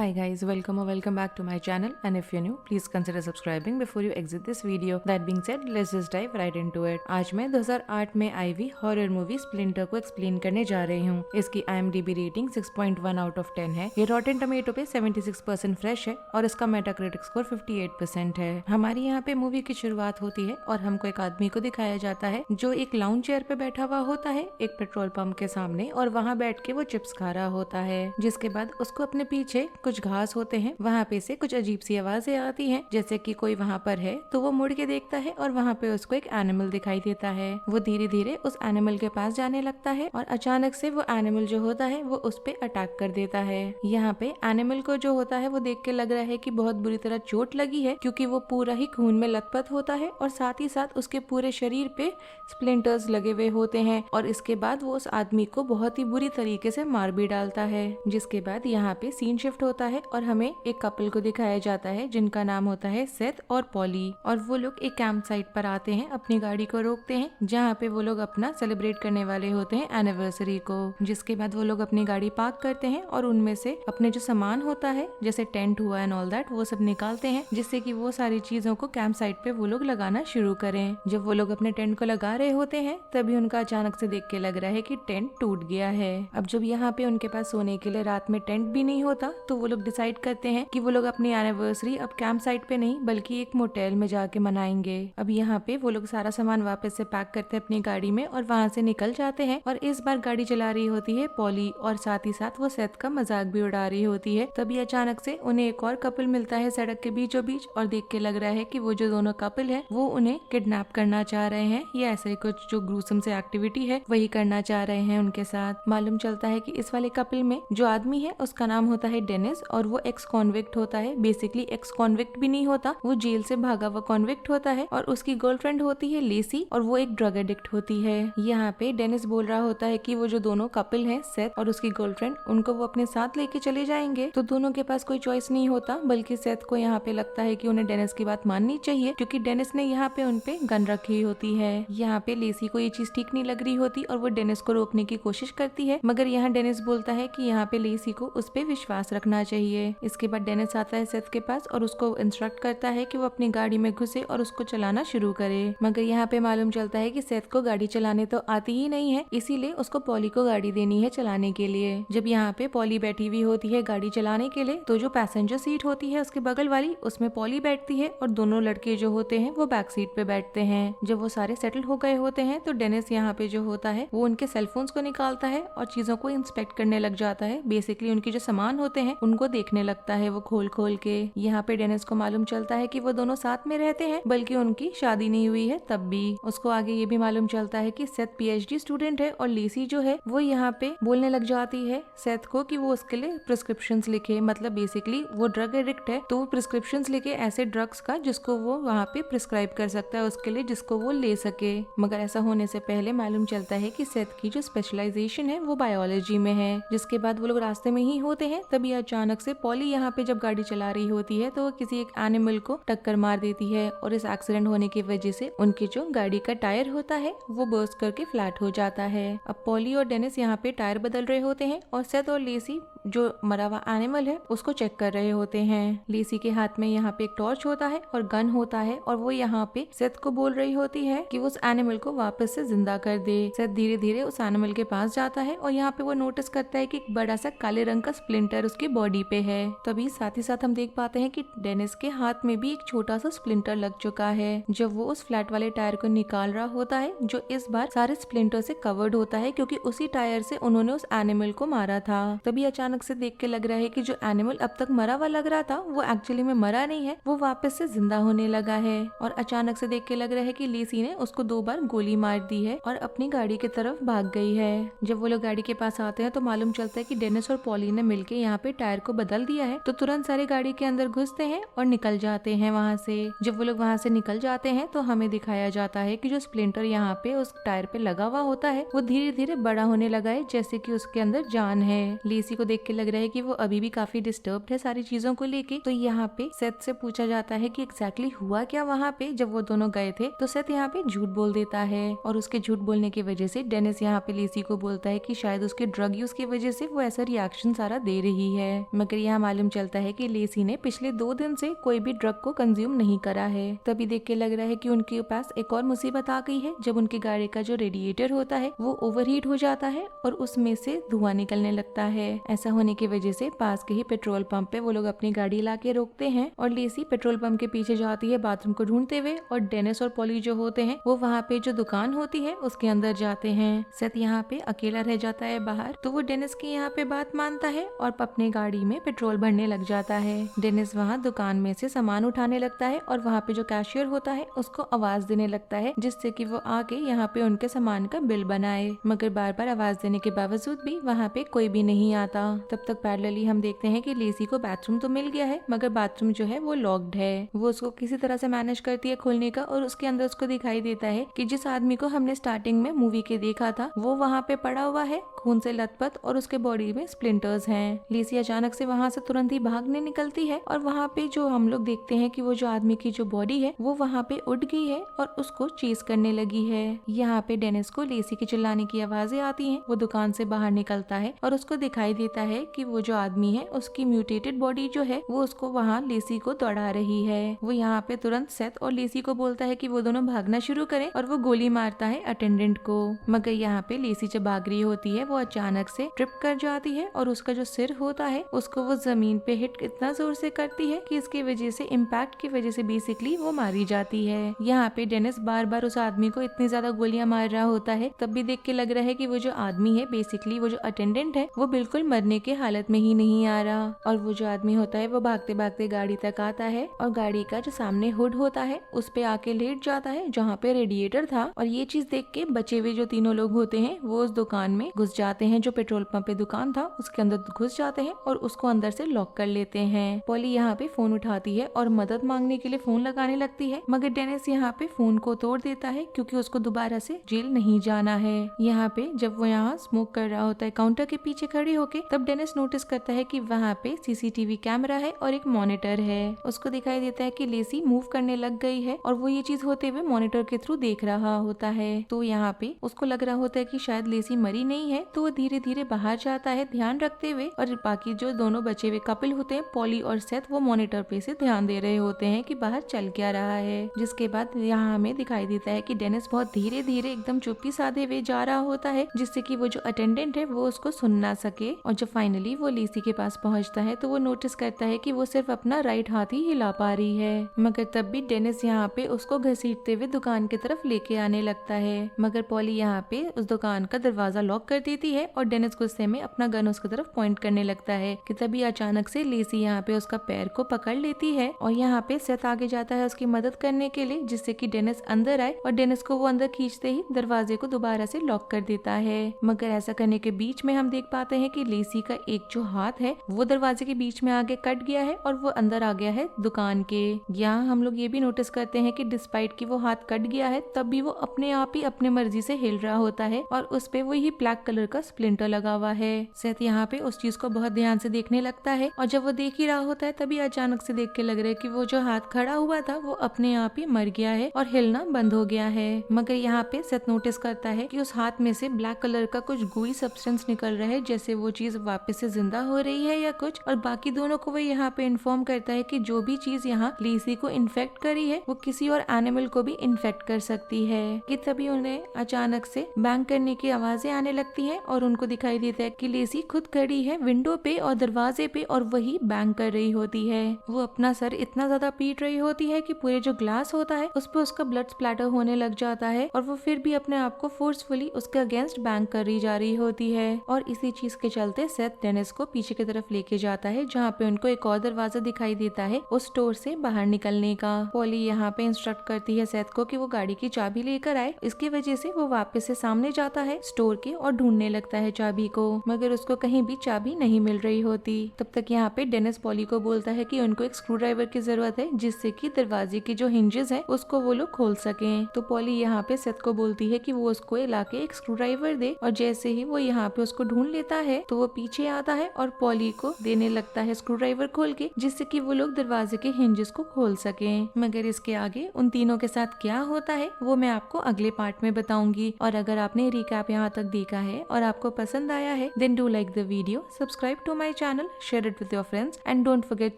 Hi guys, welcome or welcome back to my channel, and if you're new, please consider subscribing before you exit this video. That being said, let's just dive right into it. आज मैं 2008 में आई हुई horror movie splinter को explain करने जा रही हूँ। इसकी IMDb रेटिंग 6.1 आउट ऑफ 10 है। ये रॉटेन टमेटो पे 76% फ्रेश है और इसका मेटाक्रिटिक स्कोर 58% है। हमारी यहाँ पे मूवी की शुरुआत होती है और हमको एक आदमी को दिखाया जाता है जो एक लाउंज चेयर पे बैठा हुआ होता है एक पेट्रोल पंप के सामने, और वहाँ बैठ के वो चिप्स खा रहा होता है। जिसके बाद उसको अपने पीछे कुछ घास होते हैं, वहाँ पे से कुछ अजीब सी आवाजें आती हैं, जैसे कि कोई वहाँ पर है। तो वो मुड़ के देखता है और वहाँ पे उसको एक एनिमल दिखाई देता है। वो धीरे धीरे उस एनिमल के पास जाने लगता है और अचानक से वो एनिमल जो होता है वो उस पे अटैक कर देता है। यहाँ पे एनिमल को जो होता है वो देख के लग रहा है कि बहुत बुरी तरह चोट लगी है, क्योंकि वो पूरा ही खून में लथपथ होता है और साथ ही साथ उसके पूरे शरीर पे स्प्लिंटर्स लगे हुए होते हैं। और इसके बाद वो उस आदमी को बहुत ही बुरी तरीके से मार भी डालता है। जिसके बाद यहाँ पे सीन शिफ्ट होता है और हमें एक कपल को दिखाया जाता है जिनका नाम होता है सेथ और पॉली। और वो लोग एक कैंप साइट पर आते हैं, अपनी गाड़ी को रोकते हैं जहाँ पे वो लोग अपना सेलिब्रेट करने वाले होते हैं एनिवर्सरी को। जिसके बाद वो लोग अपनी गाड़ी पार्क करते हैं और उनमें से अपने जो सामान होता है जैसे टेंट हुआ एंड ऑल दैट वो सब निकालते हैं, जिससे कि वो सारी चीजों को कैंप साइट पे वो लोग लगाना शुरू करें। जब वो लोग अपने टेंट को लगा रहे होते हैं तभी उनका अचानक से देख के लग रहा है कि टेंट टूट गया है। अब जब यहाँ पे उनके पास सोने के लिए रात में टेंट भी नहीं होता तो वो लोग डिसाइड करते हैं कि वो लोग अपनी एनिवर्सरी अब कैंप साइट पे नहीं बल्कि एक मोटेल में जाके मनाएंगे। अब यहाँ पे वो लोग सारा सामान वापस से पैक करते हैं अपनी गाड़ी में और वहाँ से निकल जाते हैं। और इस बार गाड़ी चला रही होती है पॉली और साथ ही साथ वो सेथ का मजाक भी उड़ा रही होती है। तभी अचानक से उन्हें एक और कपल मिलता है सड़क के बीचों बीच, और देख के लग रहा है कि वो जो दोनों कपल है वो उन्हें किडनैप करना चाह रहे हैं या ऐसे कुछ जो ग्रूसम से एक्टिविटी है वही करना चाह रहे हैं उनके साथ। मालूम चलता है कि इस वाले कपल में जो आदमी है उसका नाम होता है डेनिस और वो एक्स कॉन्विक्ट होता है। बेसिकली एक्स कॉन्विक्ट भी नहीं होता, वो जेल से भागा हुआ कॉन्विक्ट होता है। और उसकी गर्लफ्रेंड होती है लेसी और वो एक ड्रग एडिक्ट होती है। यहाँ पे डेनिस बोल रहा होता है कि वो जो दोनों कपल है सेथ और उसकी गर्लफ्रेंड, उनको वो अपने साथ लेके चले जाएंगे। तो दोनों के पास कोई चॉइस नहीं होता, बल्कि सेथ को यहाँ पे लगता है कि उन्हें डेनिस की बात माननी चाहिए, क्योंकि डेनिस ने यहाँ पे उनपे गन रखी होती है। यहाँ पे लेसी को ये चीज ठीक नहीं लग रही होती और वो डेनिस को रोकने की कोशिश करती है, मगर यहाँ डेनिस बोलता है कि यहाँ पे लेसी को उस पे विश्वास रखना चाहिए। इसके बाद डेनिस आता है सेथ के पास और उसको इंस्ट्रक्ट करता है कि वो अपनी गाड़ी में घुसे और उसको चलाना शुरू करे। मगर यहाँ पे मालूम चलता है कि सेथ को गाड़ी चलाने तो आती ही नहीं है, इसीलिए उसको पॉली को गाड़ी देनी है चलाने के लिए। जब यहाँ पे पॉली बैठी हुई होती है गाड़ी चलाने के लिए, तो जो पैसेंजर सीट होती है उसके बगल वाली उसमें पॉली बैठती है और दोनों लड़के जो होते हैं वो बैक सीट पे बैठते हैं। जब वो सारे सेटल हो गए होते हैं तो डेनिस यहाँ पे जो होता है वो उनके सेलफोन्स को निकालता है और चीजों को इंस्पेक्ट करने लग जाता है। बेसिकली उनके जो सामान होते हैं उनको देखने लगता है वो खोल खोल के। यहाँ पे डेनिस को मालूम चलता है कि वो दोनों साथ में रहते हैं, बल्कि उनकी शादी नहीं हुई है तब भी। उसको आगे ये भी मालूम चलता है कि सेथ PhD स्टूडेंट है और लेसी जो है वो यहाँ पे बोलने लग जाती है सेथ को कि वो उसके लिए प्रिस्क्रिप्शंस लिखे। मतलब बेसिकली वो ड्रग एडिक्ट है तो वो प्रिस्क्रिप्शंस लिखे ऐसे ड्रग्स का जिसको वो वहाँ पे प्रिस्क्राइब कर सकता है उसके लिए, जिसको वो ले सके। मगर ऐसा होने से पहले मालूम चलता है कि सेथ की जो स्पेशलाइजेशन है वो बायोलॉजी में है। जिसके बाद वो लोग रास्ते में ही होते हैं, तभी अचानक से पॉली यहाँ पे जब गाड़ी चला रही होती है तो वो किसी एक एनिमल को टक्कर मार देती है और इस एक्सीडेंट होने की वजह से उनकी जो गाड़ी का टायर होता है वो बर्स्ट करके फ्लैट हो जाता है। अब पॉली और डेनिस यहाँ पे टायर बदल रहे होते हैं और सेथ और लेसी जो मरा हुआ एनिमल है उसको चेक कर रहे होते हैं। लेसी के हाथ में यहाँ पे एक टॉर्च होता है और गन होता है और वो यहाँ पे सेथ को बोल रही होती है कि वो उस एनिमल को वापस से जिंदा कर दे। सेथ धीरे धीरे उस एनिमल के पास जाता है और यहाँ पे वो नोटिस करता है कि एक बड़ा सा काले रंग का स्प्लिंटर उसकी बॉडी पे है। तभी साथ ही साथ हम देख पाते हैं कि डेनिस के हाथ में भी एक छोटा सा स्प्लिंटर लग चुका है। जब वो उस फ्लैट वाले टायर को निकाल रहा होता है जो इस बार सारे स्प्लिंटर से कवर्ड होता है, क्योंकि उसी टायर से उन्होंने उस एनिमल को मारा था। तभी अचानक से देख के लग रहा है कि जो एनिमल अब तक मरा हुआ लग रहा था वो एक्चुअली में मरा नहीं है, वो वापस से जिंदा होने लगा है। और अचानक से देख के लग रहा है कि लेसी ने उसको 2 बार गोली मार दी है और अपनी गाड़ी की तरफ भाग गई है। जब वो लोग गाड़ी के पास आते हैं तो मालूम चलता है कि डेनिस और पॉली ने मिलके यहाँ पे टायर को बदल दिया है। तो तुरंत सारे गाड़ी के अंदर घुसते हैं और निकल जाते हैं वहाँ से। जब वो लोग वहाँ से निकल जाते हैं तो हमें दिखाया जाता है कि जो स्प्लिंटर यहाँ पे उस टायर पे लगा हुआ होता है वो धीरे धीरे बड़ा होने लगा है, जैसे कि उसके अंदर जान है। लेसी को देख देख के लग रहा है कि वो अभी भी काफी डिस्टर्ब है सारी चीजों को लेके। तो यहाँ पे सेथ से पूछा जाता है कि एग्जैक्टली हुआ क्या वहाँ पे जब वो दोनों गए थे। तो सेथ यहाँ पे झूठ बोल देता है और उसके झूठ बोलने की वजह से डेनिस यहाँ पे लेसी को बोलता है कि शायद उसके ड्रग यूज की वजह से वो ऐसा रिएक्शन सारा दे रही है। मगर यहाँ मालूम चलता है कि लेसी ने पिछले 2 दिन से कोई भी ड्रग को कंज्यूम नहीं करा है। तभी देख के लग रहा है कि उनके पास एक और मुसीबत आ गई है जब उनकी गाड़ी का जो रेडिएटर होता है वो ओवरहीट हो जाता है और उसमें से धुआं निकलने लगता है। ऐसा होने की वजह से पास के ही पेट्रोल पंप पे वो लोग अपनी गाड़ी ला के रोकते हैं और लेसी पेट्रोल पंप के पीछे जाती है बाथरूम को ढूंढते हुए और डेनिस और पॉली जो होते हैं वो वहाँ पे जो दुकान होती है उसके अंदर जाते हैं। सेथ यहाँ पे अकेला रह जाता है बाहर, तो वो डेनिस की यहाँ पे बात मानता है और अपनी गाड़ी में पेट्रोल भरने लग जाता है। डेनिस वहाँ दुकान में से सामान उठाने लगता है और वहाँ पे जो कैशियर होता है उसको आवाज देने लगता है जिससे कि वो आके यहाँ पे उनके सामान का बिल बनाए। मगर बार बार आवाज देने के बावजूद भी वहाँ पे कोई भी नहीं आता। तब तक पैरेलली हम देखते हैं कि लेसी को बाथरूम तो मिल गया है मगर बाथरूम जो है वो लॉक्ड है। वो उसको किसी तरह से मैनेज करती है खोलने का और उसके अंदर उसको दिखाई देता है कि जिस आदमी को हमने स्टार्टिंग में मूवी के देखा था वो वहाँ पे पड़ा हुआ है खून से लथपथ और उसके बॉडी में स्प्लिंटर्स हैं। लेसी अचानक से वहाँ से तुरंत ही भागने निकलती है और वहाँ पे जो हम लोग देखते हैं कि वो जो आदमी की जो बॉडी है वो वहाँ पे उड़ गई है और उसको चेस करने लगी है। यहाँ पे डेनिस को लेसी के चिल्लाने की आवाजें आती हैं। वो दुकान से बाहर निकलता है और उसको दिखाई देता है कि वो जो आदमी है उसकी म्यूटेटेड बॉडी जो है वो उसको वहाँ लेसी को दौड़ा रही है। वो यहाँ पे तुरंत सेथ और लेसी को बोलता है कि वो दोनों भागना शुरू करें और वो गोली मारता है अटेंडेंट को। मगर यहाँ पे लेसी जब भाग रही होती है वो अचानक से ट्रिप कर जाती है और उसका जो सिर होता है उसको वो जमीन पे हिट इतना जोर से करती है कि इसकी वजह से इम्पैक्ट की वजह से बेसिकली वो मारी जाती है। यहाँ पे डेनिस बार बार उस आदमी को इतनी ज्यादा गोलियां मार रहा होता है तब भी देख के लग रहा है कि वो जो आदमी है बेसिकली वो जो अटेंडेंट है वो बिल्कुल मरने के हालत में ही नहीं आ रहा। और वो जो आदमी होता है वो भागते भागते गाड़ी तक आता है और गाड़ी का जो सामने हुड होता है उस पे आके लेट जाता है जहाँ पे रेडिएटर था। और ये चीज देख के बचे हुए जो तीनों लोग होते हैं वो उस दुकान में घुस जाते हैं, जो पेट्रोल पंप पे दुकान था उसके अंदर घुस जाते हैं और उसको अंदर से लॉक कर लेते हैं। पॉली यहाँ पे फोन उठाती है और मदद मांगने के लिए फोन लगाने लगती है मगर डेनिस यहाँ पे फोन को तोड़ देता है क्योंकि उसको दोबारा से जेल नहीं जाना है। यहाँ पे जब वो यहाँ स्मोक कर रहा होता है काउंटर के पीछे खड़ी होके तब डेनिस नोटिस करता है कि वहाँ पे सीसीटीवी कैमरा है और एक मॉनिटर है। उसको दिखाई देता है कि लेसी मूव करने लग गई है और वो ये चीज होते हुए मॉनिटर के थ्रू देख रहा होता है। तो यहाँ पे उसको लग रहा होता है कि शायद लेसी मरी नहीं है, तो वो धीरे धीरे बाहर जाता है ध्यान रखते हुए। और बाकी जो दोनों बचे हुए कपल होते हैं पॉली और सेथ वो मॉनिटर पे से ध्यान दे रहे होते हैं कि बाहर चल क्या रहा है। जिसके बाद यहाँ हमें दिखाई देता है कि डेनिस बहुत धीरे धीरे एकदम चुप्पी साधे हुए जा रहा होता है जिससे कि वो जो अटेंडेंट है वो उसको सुन ना सके। और जब फाइनली वो लेसी के पास पहुंचता है तो वो नोटिस करता है कि वो सिर्फ अपना राइट हाथ ही हिला पा रही है। मगर तब भी डेनिस यहाँ पे उसको घसीटते हुए दुकान की तरफ लेके आने लगता है। मगर पॉली यहाँ पे उस दुकान का दरवाजा लॉक कर देती है और डेनिस गुस्से में अपना गन उसकी तरफ पॉइंट करने लगता है कि तभी अचानक से लेसी यहाँ पे उसका पैर को पकड़ लेती है और यहाँ पे सेथ आगे जाता है उसकी मदद करने के लिए जिससे कि डेनिस अंदर आए और डेनिस को वो अंदर खींचते ही दरवाजे को दोबारा से लॉक कर देता है। मगर ऐसा करने के बीच में हम देख पाते हैं कि लेसी का एक जो हाथ है वो दरवाजे के बीच में आगे कट गया है और वो अंदर आ गया है दुकान के। यहाँ हम लोग ये भी नोटिस करते हैं कि डिस्पाइट कि वो हाथ कट गया है तब भी वो अपने आप ही अपने मर्जी से हिल रहा होता है और उस पे वही ब्लैक कलर का स्प्लिंटर लगा हुआ है। सेथ यहाँ पे उस चीज को बहुत ध्यान से देखने लगता है और जब वो देख ही रहा होता है तभी अचानक से देख के लग रहा है कि वो जो हाथ खड़ा हुआ था वो अपने आप ही मर गया है और हिलना बंद हो गया है। मगर यहाँ पे सेथ नोटिस करता है कि उस हाथ में से ब्लैक कलर का कुछ गुई सब्सटेंस निकल रहा है जैसे वो चीज वापस से जिंदा हो रही है या कुछ। और बाकी दोनों को वो यहाँ पे इन्फॉर्म करता है कि जो भी चीज यहाँ लेसी को इन्फेक्ट करी है वो किसी और एनिमल को भी इन्फेक्ट कर सकती है। कि तभी उन्हें अचानक से बैंग करने की आवाजें आने लगती हैं और उनको दिखाई देता है कि लेसी खुद खड़ी है विंडो पे और दरवाजे पे और वही बैंग कर रही होती है। वो अपना सर इतना ज्यादा पीट रही होती है कि पूरे जो ग्लास होता है उस पर उसका ब्लड स्प्लैटर होने लग जाता है और वो फिर भी अपने आप को फोर्सफुली उसके अगेंस्ट बैंग कर रही जा रही होती है। और इसी चीज के चलते सेथ डेनिस को पीछे की तरफ लेके जाता है जहाँ पे उनको एक और दरवाजा दिखाई देता है उस स्टोर से बाहर निकलने का। पॉली यहाँ पे इंस्ट्रक्ट करती है सेथ को कि वो गाड़ी की चाबी लेकर आए। इसकी वजह से वो वापस से सामने जाता है स्टोर के और ढूंढने लगता है चाबी को, मगर उसको कहीं भी चाबी नहीं मिल रही होती। तब तक यहाँ पे डेनिस पॉली को बोलता है कि उनको एक स्क्रू ड्राइवर की जरूरत है जिससे कि दरवाजे की जो हिंजेस है उसको वो लोग खोल सकें। तो पॉली यहाँ पे सेथ को बोलती है कि वो उसको लाके एक स्क्रू ड्राइवर दे और जैसे ही वो यहाँ पे उसको ढूंढ लेता है तो वो पीछे पीछे आता है और पॉली को देने लगता है स्क्रू ड्राइवर खोल के, जिससे कि वो लोग दरवाजे के हिंजेस को खोल सके। मगर इसके आगे उन तीनों के साथ क्या होता है वो मैं आपको अगले पार्ट में बताऊंगी। और अगर आपने रिकैप यहाँ तक देखा है और आपको पसंद आया है, then do like the video, subscribe to my channel, share it with your friends and don't forget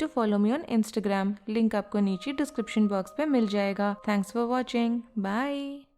to follow me on Instagram. Link आपको नीचे डिस्क्रिप्शन बॉक्स पे मिल जाएगा। Thanks for watching, bye.